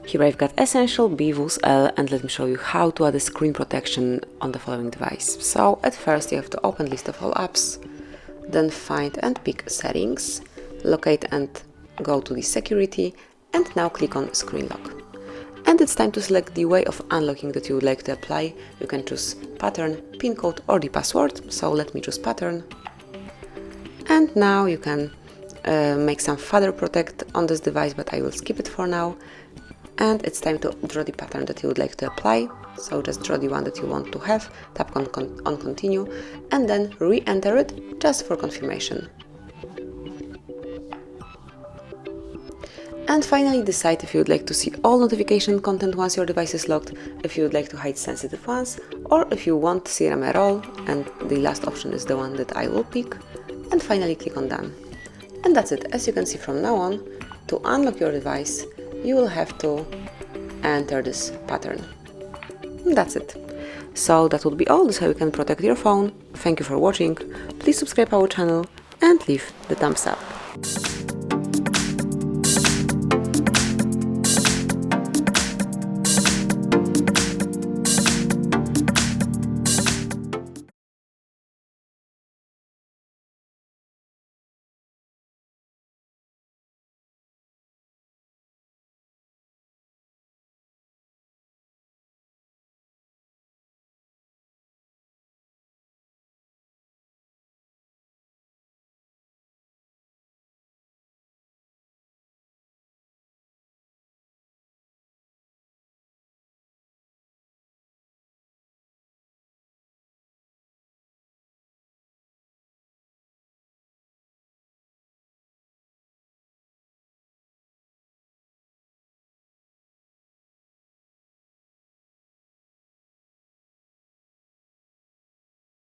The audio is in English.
Here I've got ESSENTIELB Wooze L, and let me show you how to add a screen protection on the following device. So at first you have to open list of all apps, then find and pick settings, locate and go to the security, and now click on screen lock. And it's time to select the way of unlocking that you would like to apply. You can choose pattern, pin code or the password, so let me choose pattern. And now you can make some further protect on this device, but I will skip it for now. And it's time to draw the pattern that you would like to apply. So just draw the one that you want to have, tap on continue, and then re-enter it just for confirmation. And finally decide if you would like to see all notification content once your device is locked, if you would like to hide sensitive ones, or if you want CRM error, and the last option is the one that I will pick, and finally click on done. And that's it. As you can see from now on, to unlock your device, you will have to enter this pattern. And that's it. So that would be all. This is how you can protect your phone. Thank you for watching. Please subscribe our channel and leave the thumbs up.